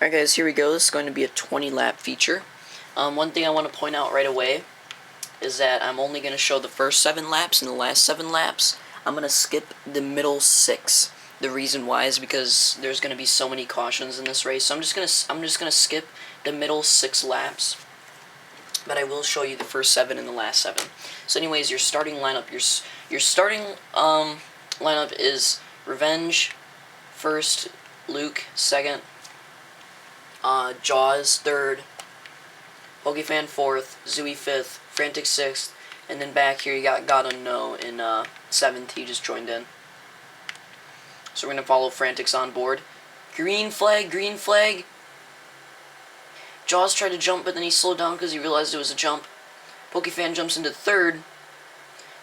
Alright guys, here we go. This is going to be a 20 lap feature. One thing I want to point out right away is that I'm only going to show the first 7 laps, and the last 7 laps I'm going to skip the middle 6. The reason why is because there's going to be so many cautions in this race, so I'm just going to skip the middle 6 laps. But I will show you the first 7 and the last 7. So anyways, your starting lineup, your starting lineup is Revenge first, Luke second, Jaws third, Pokefan fourth, Zooey fifth, Frantic sixth, and then back here you got Gotta Know in 7th. He just joined in. So we're going to follow Frantic's on board. Green flag, green flag. Jaws tried to jump, but then he slowed down because he realized it was a jump. Pokefan jumps into third.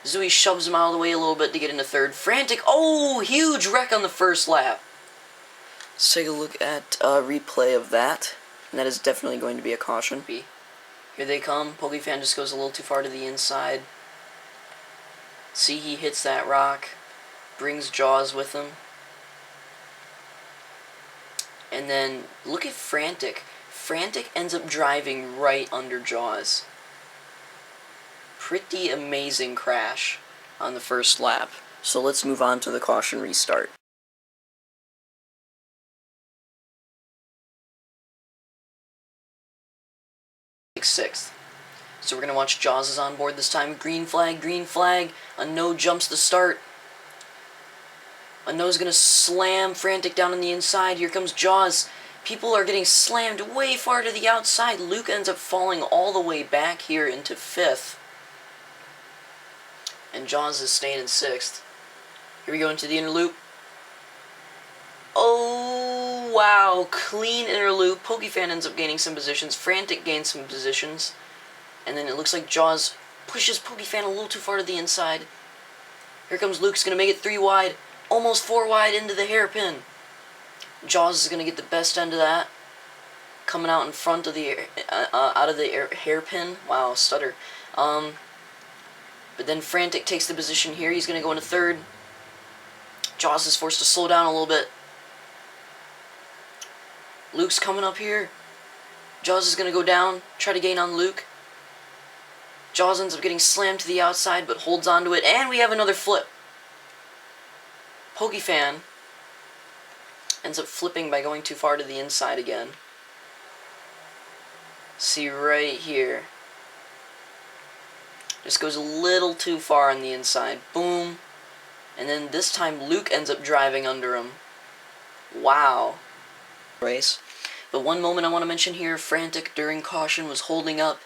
Zooey shoves him out of the way a little bit to get into third. Frantic, oh, huge wreck on the first lap. Let's take a look at a replay of that. And that is definitely going to be a caution. Here they come. Pokefan just goes a little too far to the inside. See, he hits that rock. Brings Jaws with him. And then, look at Frantic. Frantic ends up driving right under Jaws. Pretty amazing crash on the first lap. So let's move on to the caution restart. Sixth. So we're going to watch Jaws is on board this time. Green flag, green flag. A no jumps the start. A no's going to slam Frantic down on the inside. Here comes Jaws. People are getting slammed way far to the outside. Luke ends up falling all the way back here into 5th. And Jaws is staying in 6th. Here we go into the inner loop. Oh, wow. Clean inner loop. Pokefan ends up gaining some positions. Frantic gains some positions. And then it looks like Jaws pushes Pokefan a little too far to the inside. Here comes Luke's going to make it 3 wide. Almost 4 wide into the hairpin. Jaws is going to get the best end of that. Coming out in front of the hairpin. Wow, stutter. But then Frantic takes the position here. He's going to go into 3rd. Jaws is forced to slow down a little bit. Luke's coming up here. Jaws is going to go down, try to gain on Luke. Jaws ends up getting slammed to the outside, but holds onto it, and we have another flip. Pokefan ends up flipping by going too far to the inside again. See right here. Just goes a little too far on the inside. Boom. And then this time Luke ends up driving under him. Wow. Race. But one moment I want to mention here, Frantic during caution was holding up.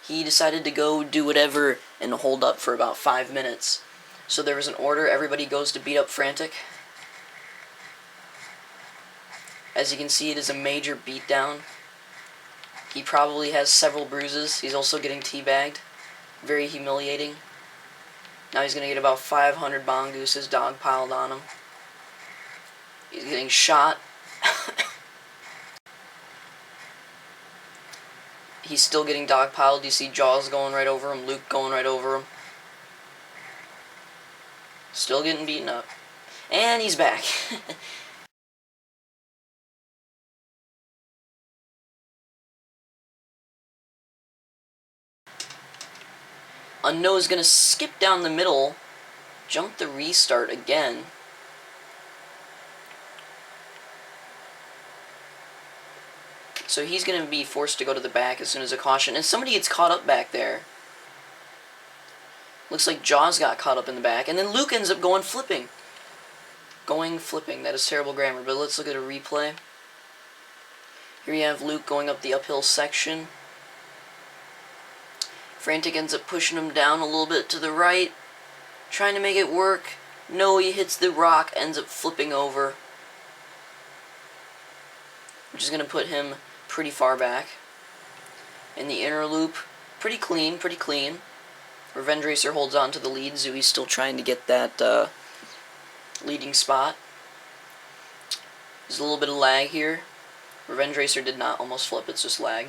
He decided to go do whatever and hold up for about 5 minutes. So there was an order, everybody goes to beat up Frantic. As you can see, it is a major beatdown. He probably has several bruises. He's also getting teabagged. Very humiliating. Now he's going to get about 500 mongooses dogpiled on him. He's getting shot. He's still getting dogpiled. You see Jaws going right over him, Luke going right over him. Still getting beaten up. And he's back. Unknown is going to skip down the middle, jump the restart again. So he's going to be forced to go to the back as soon as a caution. And somebody gets caught up back there. Looks like Jaws got caught up in the back. And then Luke ends up going flipping. Going flipping. That is terrible grammar. But let's look at a replay. Here you have Luke going up the uphill section. Frantic ends up pushing him down a little bit to the right. Trying to make it work. No, he hits the rock. Ends up flipping over. Which is going to put him pretty far back. In the inner loop, pretty clean, pretty clean. Revenge Racer holds on to the lead. Zooey's still trying to get that leading spot. There's a little bit of lag here. Revenge Racer did not almost flip, it's just lag.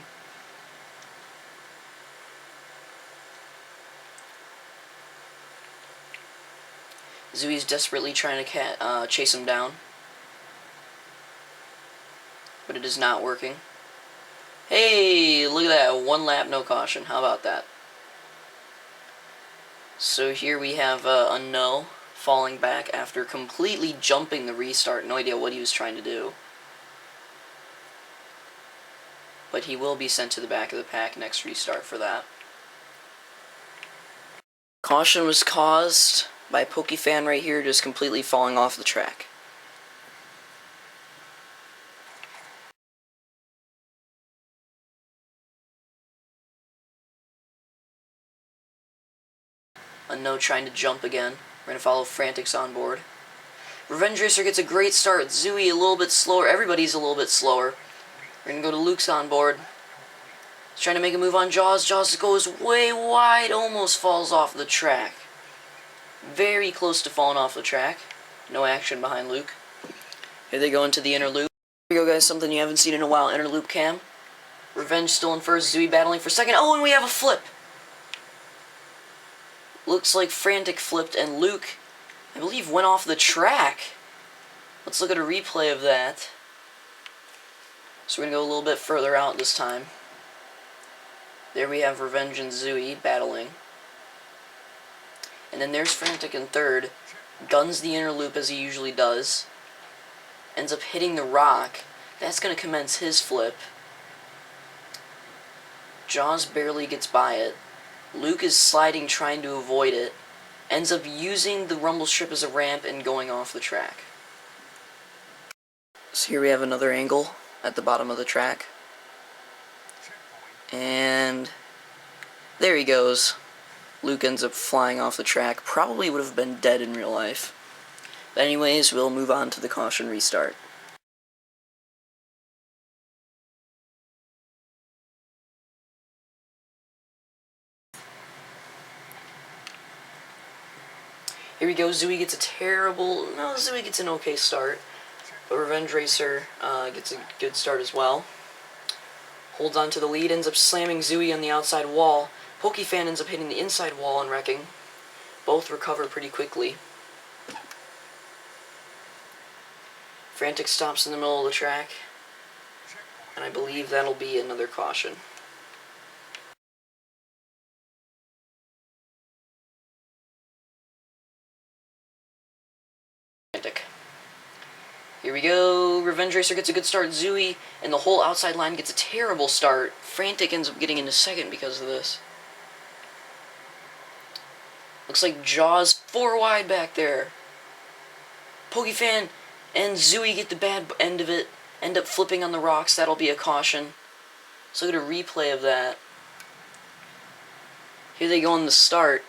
Zooey's desperately trying to chase him down. but it is not working. Hey, look at that. 1 lap, no caution. How about that? So here we have a no falling back after completely jumping the restart. No idea what he was trying to do. But he will be sent to the back of the pack next restart for that. Caution was caused by Pokefan right here just completely falling off the track. A no trying to jump again. We're going to follow Frantic's on board. Revenge Racer gets a great start. Zooey a little bit slower. Everybody's a little bit slower. We're going to go to Luke's on board. He's trying to make a move on Jaws. Jaws goes way wide. Almost falls off the track. Very close to falling off the track. No action behind Luke. Here they go into the inner loop. Here we go, guys. Something you haven't seen in a while. Inner loop cam. Revenge still in first. Zooey battling for second. Oh, and we have a flip. Looks like Frantic flipped and Luke, I believe, went off the track. Let's look at a replay of that. So we're going to go a little bit further out this time. There we have Revenge and Zooey battling. And then there's Frantic in third. Guns the inner loop as he usually does. Ends up hitting the rock. That's going to commence his flip. Jaws barely gets by it. Luke is sliding, trying to avoid it. Ends up using the rumble strip as a ramp and going off the track. So here we have another angle at the bottom of the track. And there he goes. Luke ends up flying off the track. Probably would have been dead in real life. But anyways, we'll move on to the caution restart. Here we go. Zooey gets a terrible... No, Zooey gets an okay start. But Revenge Racer gets a good start as well. Holds on to the lead. Ends up slamming Zooey on the outside wall. Pokefan ends up hitting the inside wall and wrecking. Both recover pretty quickly. Frantic stops in the middle of the track. And I believe that'll be another caution. Here we go. Revenge Racer gets a good start. Zooey and the whole outside line gets a terrible start. Frantic ends up getting into second because of this. Looks like Jaws 4 wide back there. Pokefan and Zooey get the bad end of it. End up flipping on the rocks. That'll be a caution. So look at a replay of that. Here they go on the start.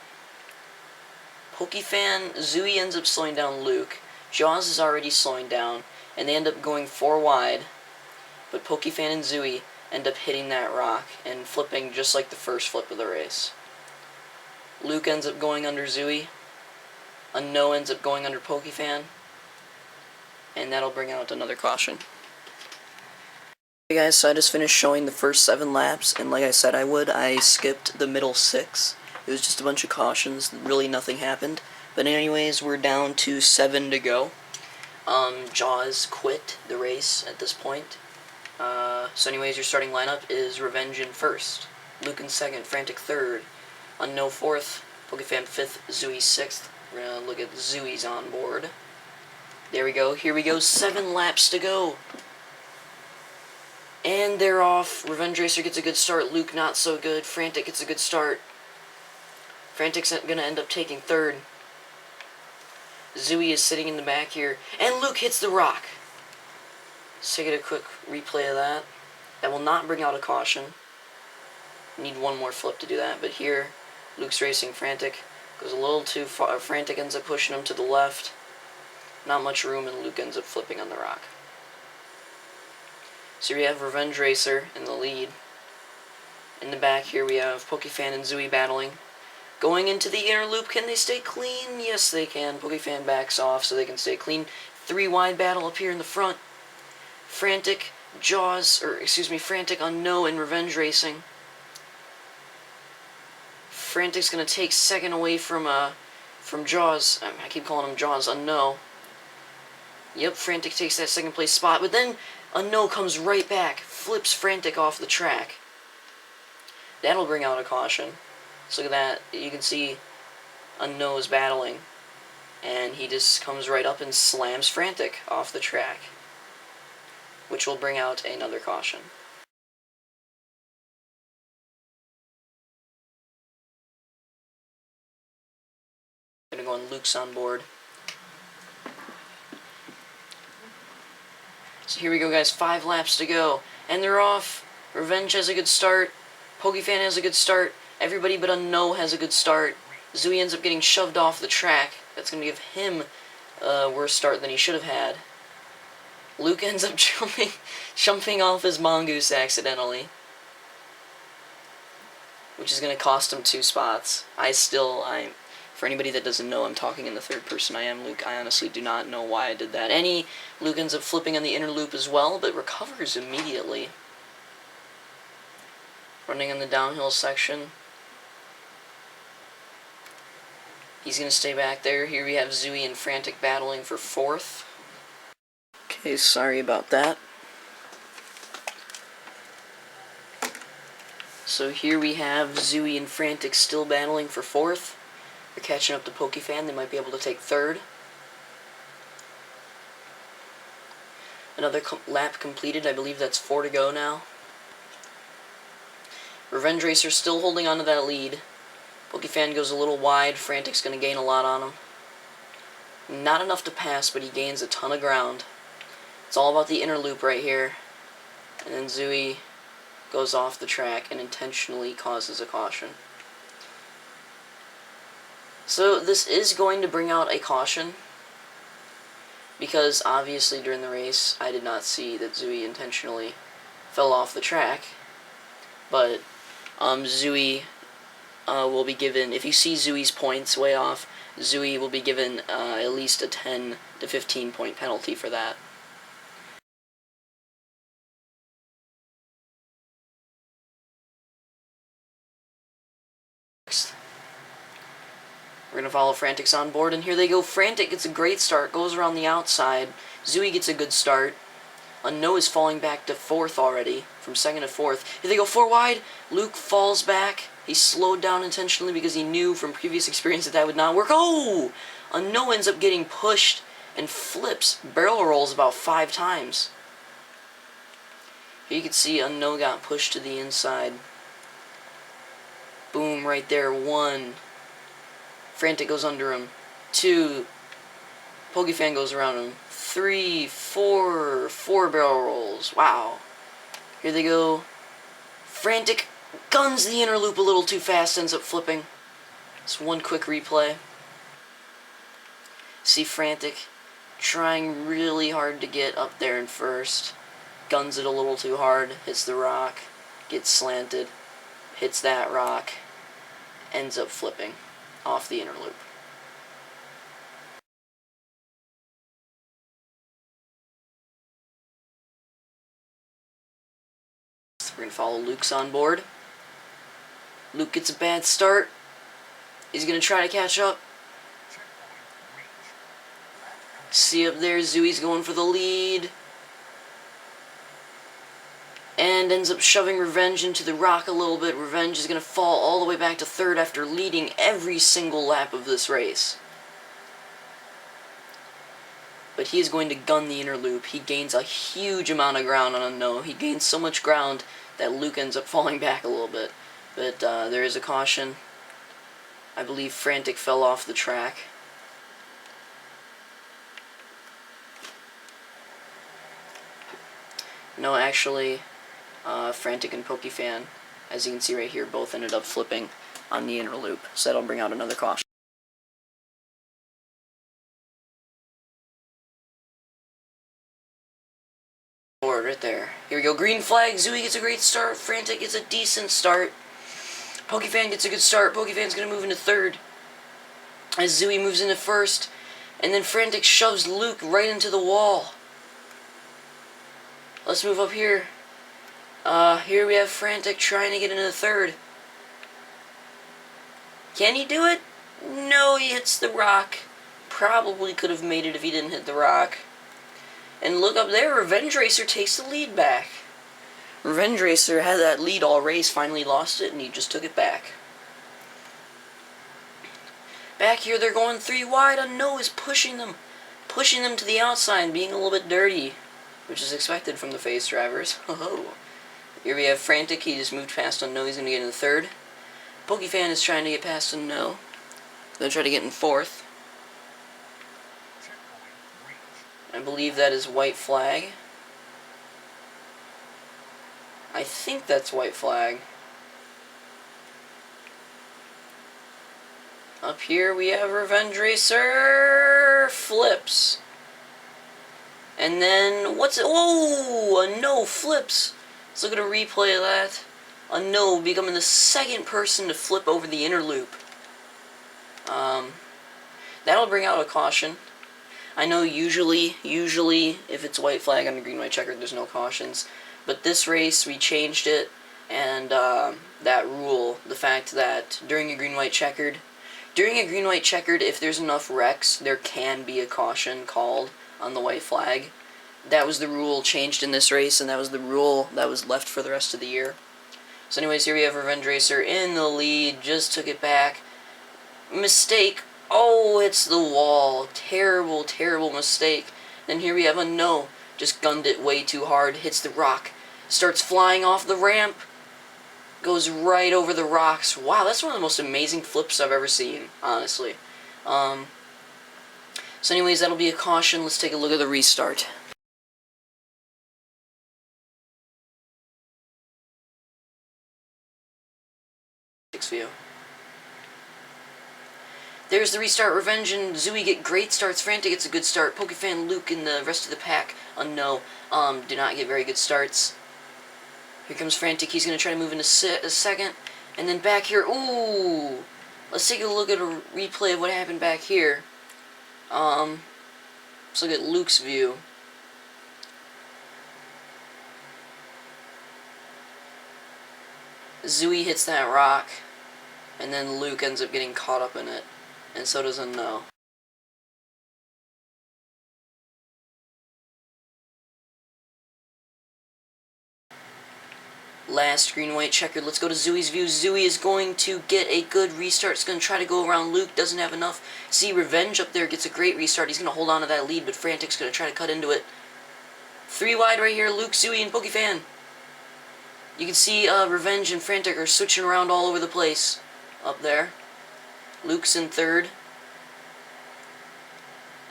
Pokefan, Zooey ends up slowing down Luke. Jaws is already slowing down, and they end up going 4 wide, but Pokefan and Zooey end up hitting that rock and flipping just like the first flip of the race. Luke ends up going under Zooey, a no ends up going under Pokefan, and that'll bring out another caution. Hey guys, so I just finished showing the first 7 laps, and like I said I would, I skipped the middle 6. It was just a bunch of cautions, really nothing happened. But anyways, we're down to 7 to go. Jaws quit the race at this point. So anyways, your starting lineup is Revenge in first, Luke in second, Frantic third, Unknown fourth, Pokefan fifth, Zooey sixth. We're going to look at Zooey's on board. There we go. Here we go. 7 laps to go. And they're off. Revenge Racer gets a good start. Luke not so good. Frantic gets a good start. Frantic's going to end up taking third. Zooey is sitting in the back here. And Luke hits the rock. Let's take a quick replay of that. That will not bring out a caution. Need one more flip to do that. But here, Luke's racing Frantic. Goes a little too far. Frantic ends up pushing him to the left. Not much room, and Luke ends up flipping on the rock. So we have Revenge Racer in the lead. In the back here we have Pokefan and Zooey battling. Going into the inner loop, can they stay clean? Yes, they can. Pokefan backs off so they can stay clean. 3 wide battle up here in the front. Frantic, Frantic on No and Revenge Racing. Frantic's going to take second away from Jaws. I keep calling him Jaws on No. Yep, Frantic takes that second place spot, but then Unknown comes right back, flips Frantic off the track. That'll bring out a caution. So look at that. You can see Unknown is battling. And he just comes right up and slams Frantic off the track, which will bring out another caution. I'm gonna go on Luke's on board. So here we go, guys. 5 laps to go. And they're off. Revenge has a good start. Pokefan has a good start. Everybody but Unknown has a good start. Zooey ends up getting shoved off the track. That's going to give him a worse start than he should have had. Luke ends up jumping off his mongoose accidentally, which is going to cost him 2 spots. For anybody that doesn't know, I'm talking in the third person. I am Luke. I honestly do not know why I did that. Luke ends up flipping on the inner loop as well, but recovers immediately. Running on the downhill section. He's going to stay back there. Here we have Zooey and Frantic battling for 4th. Okay, sorry about that. So here we have Zooey and Frantic still battling for 4th. They're catching up to Pokefan. They might be able to take 3rd. Another lap completed. I believe that's 4 to go now. Revenge Racer still holding on to that lead. Pokefan goes a little wide. Frantic's going to gain a lot on him. Not enough to pass, but he gains a ton of ground. It's all about the inner loop right here. And then Zooey goes off the track and intentionally causes a caution. So this is going to bring out a caution, because obviously during the race I did not see that Zooey intentionally fell off the track. But Zooey will be given, if you see Zooey's points way off, Zooey will be given at least a 10 to 15 point penalty for that. Next, we're going to follow Frantic's on board, and here they go. Frantic gets a great start, goes around the outside. Zooey gets a good start. Unknown is falling back to 4th already, from 2nd to 4th. Here they go, 4 wide. Luke falls back. He slowed down intentionally because he knew from previous experience that would not work. Oh! Unknown ends up getting pushed and flips, barrel rolls about 5 times. Here you can see Unknown got pushed to the inside. Boom, right there, 1. Frantic goes under him. 2. Pokefan goes around him. 3, 4 barrel rolls. Wow. Here they go. Frantic guns the inner loop a little too fast, ends up flipping. Just one quick replay. See Frantic trying really hard to get up there in 1st. Guns it a little too hard. Hits the rock. Gets slanted. Hits that rock. Ends up flipping off the inner loop. We're going to follow Luke's on board. Luke gets a bad start. He's going to try to catch up. See up there, Zooey's going for the lead. And ends up shoving Revenge into the rock a little bit. Revenge is going to fall all the way back to 3rd after leading every single lap of this race. But he is going to gun the inner loop. He gains a huge amount of ground on Unknown. He gains so much ground that Luke ends up falling back a little bit. But there is a caution. I believe Frantic fell off the track. No, actually, Frantic and Pokefan, as you can see right here, both ended up flipping on the inner loop. So that'll bring out another caution. Right there. Here we go. Green flag. Zooey gets a great start. Frantic gets a decent start. Pokefan gets a good start. Pokefan's going to move into 3rd. As Zooey moves into 1st. And then Frantic shoves Luke right into the wall. Let's move up here. Here we have Frantic trying to get into 3rd. Can he do it? No, he hits the rock. Probably could have made it if he didn't hit the rock. And look up there, Revenge Racer takes the lead back. Revenge Racer had that lead all race, finally lost it, and he just took it back. Back here, they're going 3 wide. No is pushing them to the outside, being a little bit dirty, which is expected from the face drivers. Oh, here we have Frantic. He just moved past No. He's going to get in the 3rd. Pokefan is trying to get past No. Going to try to get in 4th. I believe that is white flag. I think that's white flag. Up here we have Revenge Racer flips. And then what's it? Oh, a No flips. Let's look at a replay of that. A No becoming the 2nd person to flip over the inner loop. That'll bring out a caution. I know usually if it's white flag on the green white checkered, there's no cautions. But this race we changed it, and that rule, the fact that during a green white checkered, if there's enough wrecks, there can be a caution called on the white flag. That was the rule changed in this race, and that was the rule that was left for the rest of the year. So anyways, here we have Revenge Racer in the lead, just took it back. Mistake. Oh, it's the wall. Terrible, terrible mistake. Then here we have a No. Just gunned it way too hard, hits the rock, starts flying off the ramp, goes right over the rocks. Wow, that's one of the most amazing flips I've ever seen, honestly. So anyways, that'll be a caution. Let's take a look at the restart. View. There's the restart. Revenge and Zooey get great starts. Frantic gets a good start. Pokefan, Luke, and the rest of the pack on No do not get very good starts. Here comes Frantic. He's going to try to move into a 2nd. And then back here, ooh! Let's take a look at a replay of what happened back here. Let's look at Luke's view. Zooey hits that rock, and then Luke ends up getting caught up in it. And so does a No. Last green-white checkered. Let's go to Zooey's view. Zooey is going to get a good restart. He's going to try to go around Luke. Doesn't have enough. See, Revenge up there gets a great restart. He's going to hold on to that lead, but Frantic's going to try to cut into it. 3 wide right here. Luke, Zooey, and Pokefan. You can see Revenge and Frantic are switching around all over the place up there. Luke's in 3rd.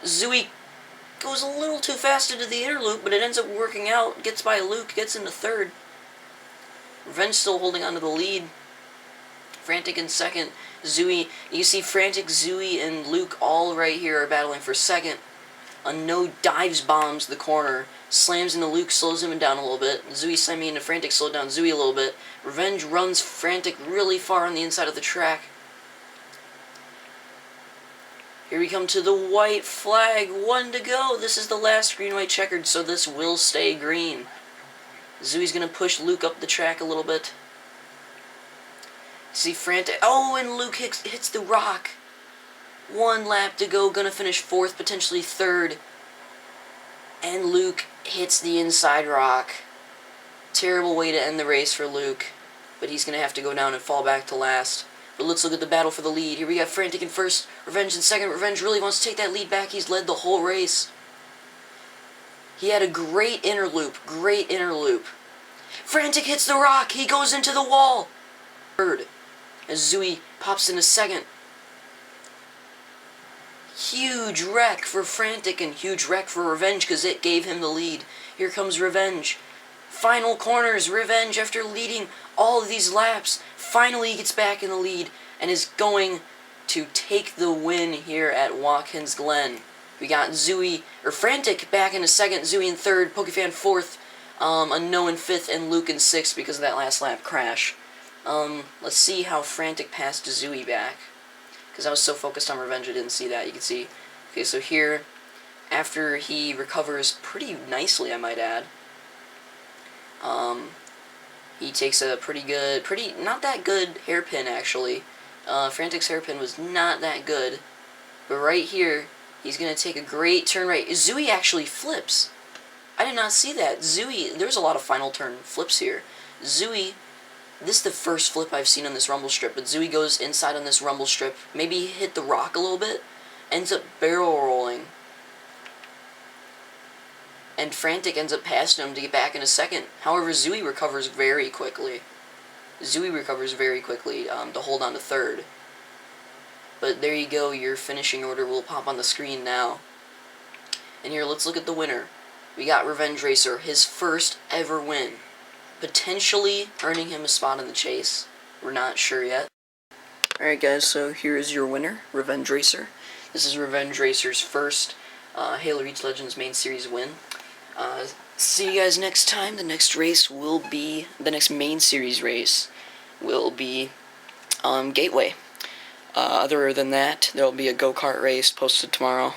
Zooey goes a little too fast into the inner loop, but it ends up working out. Gets by Luke, gets into 3rd. Revenge still holding on to the lead. Frantic in 2nd. Zooey, you see Frantic, Zooey, and Luke all right here are battling for 2nd. A No dives bombs the corner, slams into Luke, slows him down a little bit. Zooey slamming into Frantic, slowed down Zooey a little bit. Revenge runs Frantic really far on the inside of the track. Here we come to the white flag. 1 to go. This is the last green-white checkered, so this will stay green. Zooey's going to push Luke up the track a little bit. See Frantic. Oh, and Luke hits the rock. 1 lap to go. Going to finish 4th, potentially 3rd. And Luke hits the inside rock. Terrible way to end the race for Luke. But he's going to have to go down and fall back to last. But let's look at the battle for the lead. Here we got Frantic in 1st, Revenge in 2nd. Revenge really wants to take that lead back. He's led the whole race. He had a great inner loop. Great inner loop. Frantic hits the rock. He goes into the wall. 3rd. As Zooey pops into 2nd. Huge wreck for Frantic and huge wreck for Revenge because it gave him the lead. Here comes Revenge. Final corners. Revenge, after leading all of these laps, finally gets back in the lead and is going to take the win here at Watkins Glen. We got Frantic back into 2nd, Zooey in 3rd, Pokefan 4th, a No in 5th, and Luke in 6th because of that last lap crash. Let's see how Frantic passed Zooey back, because I was so focused on Revenge I didn't see that. You can see, okay, so here, after he recovers pretty nicely, I might add, he takes a not that good hairpin, actually. Frantic's hairpin was not that good. But right here, he's going to take a great turn right. Zooey actually flips. I did not see that. Zooey, there's a lot of final turn flips here. Zooey, this is the first flip I've seen on this rumble strip, but Zooey goes inside on this rumble strip. Maybe he hit the rock a little bit. Ends up barrel rolling. And Frantic ends up passing him to get back in a second. However, Zooey recovers very quickly. To hold on to third. But there you go, your finishing order will pop on the screen now. And here, let's look at the winner. We got Revenge Racer, his first ever win. Potentially earning him a spot in the chase. We're not sure yet. Alright guys, so here is your winner, Revenge Racer. This is Revenge Racer's first Halo Reach Legends main series win. See you guys next time. The next main series race will be Gateway. Other than that, there will be a go-kart race posted tomorrow,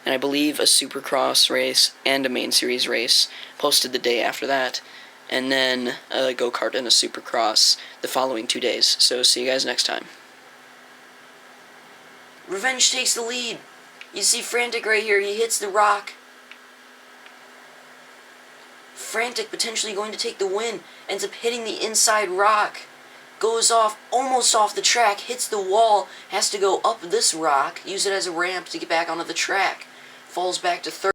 and I believe a Supercross race and a main series race posted the day after that, and then a go-kart and a Supercross the following 2 days. So see you guys next time. Revenge takes the lead. You see Frantic right here. He hits the rock. Frantic potentially going to take the win. Ends up hitting the inside rock. Goes off, almost off the track, hits the wall, has to go up this rock, use it as a ramp to get back onto the track. Falls back to third.